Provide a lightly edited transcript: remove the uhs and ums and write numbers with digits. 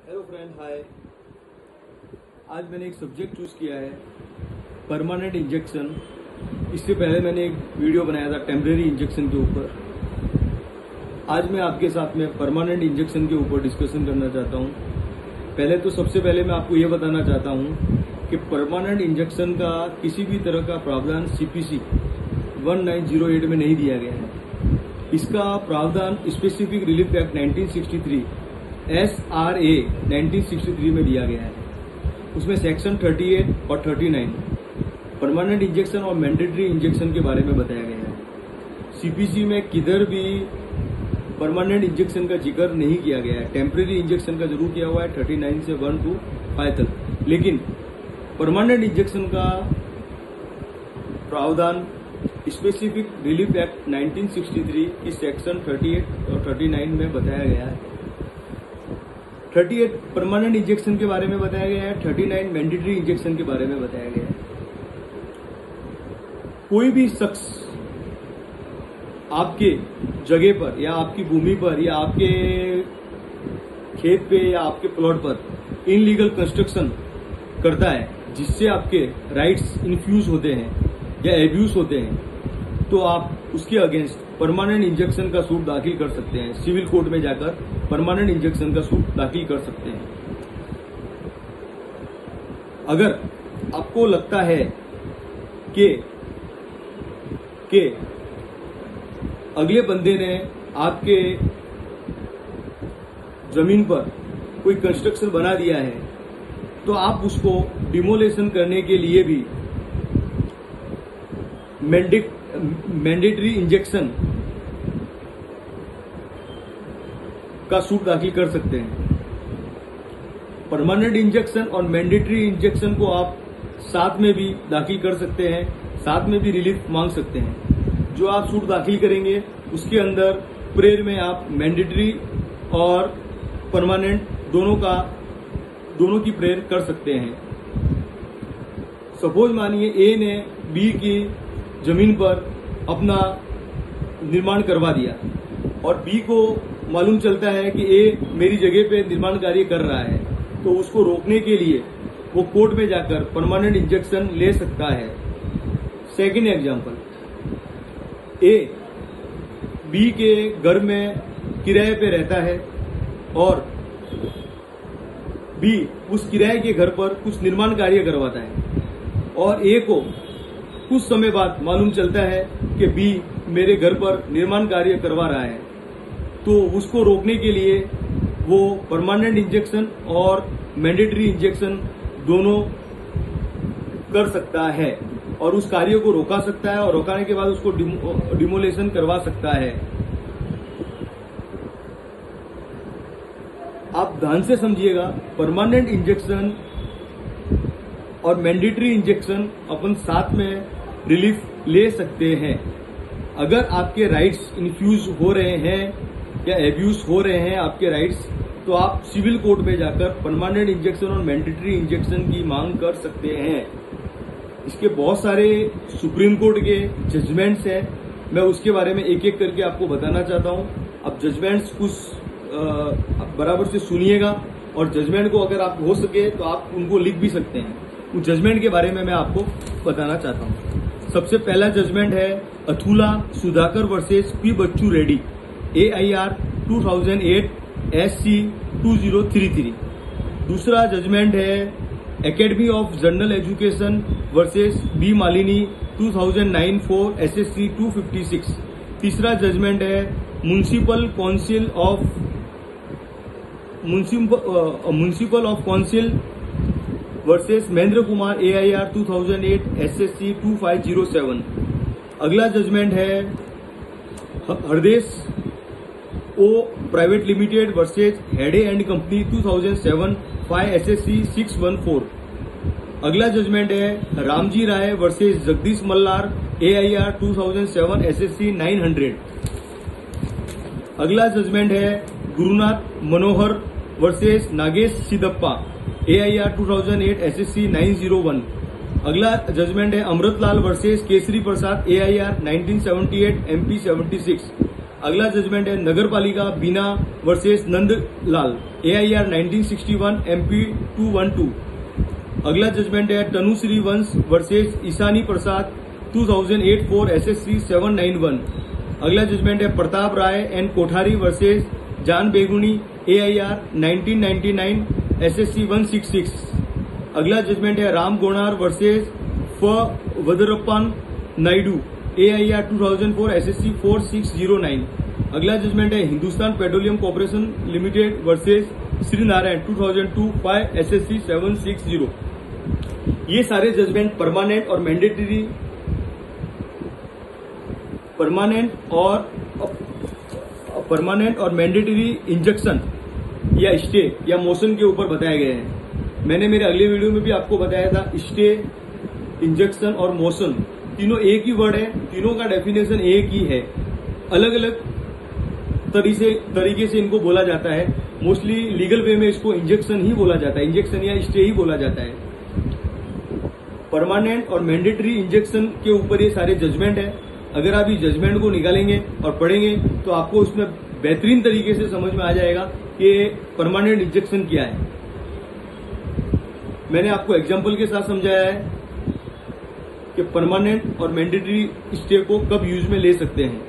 Hello friend, हाय। आज मैंने एक सब्जेक्ट चूज किया है, परमानेंट इंजेक्शन। इससे पहले मैंने एक वीडियो बनाया था टेम्परेरी इंजेक्शन के ऊपर। आज मैं आपके साथ में परमानेंट इंजेक्शन के ऊपर डिस्कशन करना चाहता हूं। पहले तो सबसे पहले मैं आपको ये बताना चाहता हूं कि परमानेंट इंजेक्शन का किसी भी तरह का प्रावधान सीपीसी 1908 में नहीं दिया गया है। इसका प्रावधान स्पेसिफिक रिलीफ एक्ट 1963 SRA 1963 में दिया गया है। उसमें सेक्शन 38 और 39 परमानेंट इंजेक्शन और मैंडेटरी इंजेक्शन के बारे में बताया गया है। सीपीसी में किधर भी परमानेंट इंजेक्शन का जिक्र नहीं किया गया है। टेम्परेरी इंजेक्शन का जरूर किया हुआ है 39 से 1 to 5 तक, लेकिन परमानेंट इंजेक्शन का प्रावधान स्पेसिफिक रिलीफ एक्ट 1963 की सेक्शन 38 और 39 में बताया गया है। 38 परमानेंट इंजेक्शन के बारे में बताया गया है, 39 मैंडेटरी इंजेक्शन के बारे में बताया गया है। कोई भी शख्स आपके जगह पर या आपकी भूमि पर या आपके खेत पे या आपके प्लॉट पर इनलीगल कंस्ट्रक्शन करता है, जिससे आपके राइट्स इन्फ्यूज होते हैं या एब्यूज होते हैं, तो आप उसके अगेंस्ट परमानेंट इंजेक्शन का सूट दाखिल कर सकते हैं। सिविल कोर्ट में जाकर परमानेंट इंजेक्शन का सूट दाखिल कर सकते हैं। अगर आपको लगता है कि अगले बंदे ने आपके जमीन पर कोई कंस्ट्रक्शन बना दिया है, तो आप उसको डिमोलेशन करने के लिए भी मैंडेटरी इंजेक्शन का सूट दाखिल कर सकते हैं। परमानेंट इंजेक्शन और मैंडेटरी इंजेक्शन को आप साथ में भी दाखिल कर सकते हैं, साथ में भी रिलीफ मांग सकते हैं। जो आप सूट दाखिल करेंगे उसके अंदर प्रेयर में आप मैंडेटरी और परमानेंट दोनों की प्रेयर कर सकते हैं। सपोज मानिए ए ने बी की जमीन पर अपना निर्माण करवा दिया और बी को मालूम चलता है कि ए मेरी जगह पे निर्माण कार्य कर रहा है, तो उसको रोकने के लिए वो कोर्ट में जाकर परमानेंट इंजेक्शन ले सकता है। सेकंड एग्जांपल, ए बी के घर में किराए पे रहता है और बी उस किराए के घर पर कुछ निर्माण कार्य करवाता है और ए को कुछ समय बाद मालूम चलता है कि बी मेरे घर पर निर्माण कार्य करवा रहा है, तो उसको रोकने के लिए वो परमानेंट इंजेक्शन और मैंडेटरी इंजेक्शन दोनों कर सकता है और उस कार्य को रोका सकता है और रोकाने के बाद उसको डिमोलेशन करवा सकता है। आप ध्यान से समझिएगा, परमानेंट इंजेक्शन और मैंडेटरी इंजेक्शन अपन साथ में रिलीफ ले सकते हैं। अगर आपके राइट्स इन्फ्यूज हो रहे हैं या एब्यूज हो रहे हैं आपके राइट्स, तो आप सिविल कोर्ट में जाकर परमानेंट इंजेक्शन और मैंडेटरी इंजेक्शन की मांग कर सकते हैं। इसके बहुत सारे सुप्रीम कोर्ट के जजमेंट्स हैं, मैं उसके बारे में एक एक करके आपको बताना चाहता हूं। अब जजमेंट्स कुछ बराबर से सुनिएगा और जजमेंट को अगर आप हो सके तो आप उनको लिख भी सकते हैं। उस जजमेंट के बारे में मैं आपको बताना चाहता हूं। सबसे पहला जजमेंट है Athula Sudhakar versus P Bachchu Reddy, AIR 2008 SC 2033। दूसरा जजमेंट है academy of general education versus B Malini 2009-4 SSC 256। तीसरा जजमेंट है municipal of council versus Mahendra Kumar AIR 2008 SSC 2507। अगला जजमेंट है Hardesh O private limited versus Hede and company 2007 5 SSC 614। अगला जजमेंट है Ramji Rai versus Jagdish Mallar AIR 2007 SSC 900। अगला judgment है Gurunath Manohar versus Nagesh Sidappa AIR 2008 SSC 901। अगला जजमेंट है Amritlal versus Kesari Prasad AIR 1978 MP 76। अगला जजमेंट है Nagar Palika Bina versus Nandlal AIR 1961 MP 212। अगला जजमेंट है Tanushree Vansh versus Ishani Prasad 2008 four SSC 791। अगला जजमेंट है Pratap Rai and Kothari versus Jan Beguni AIR 1999 SSC 166। अगला जजमेंट है Ram Gonar versus Vadarappan Naidu AIR 2004 SSC 4609। अगला जजमेंट है Hindustan petroleum corporation limited versus Shri Narayan 2002 5 SSC 760। ये सारे जजमेंट परमानेंट और मैंडेटरी इंजेक्शन या स्टे या मोशन के ऊपर बताए गए हैं। मैंने मेरे अगले वीडियो में भी आपको बताया था स्टे, इंजेक्शन और मोशन तीनों एक ही वर्ड है, तीनों का डेफिनेशन एक ही है, अलग अलग तरीके से इनको बोला जाता है। मोस्टली लीगल वे में इसको इंजेक्शन ही बोला जाता है, इंजेक्शन या स्टे ही बोला जाता है। परमानेंट और मैंडेटरी इंजेक्शन के ऊपर ये सारे जजमेंट है। अगर आप इस जजमेंट को निकालेंगे और पढ़ेंगे तो आपको उसमें बेहतरीन तरीके से समझ में आ जाएगा कि परमानेंट इंजेक्शन क्या है। मैंने आपको एग्जाम्पल के साथ समझाया है कि परमानेंट और मैंडेटरी स्टे को कब यूज में ले सकते हैं।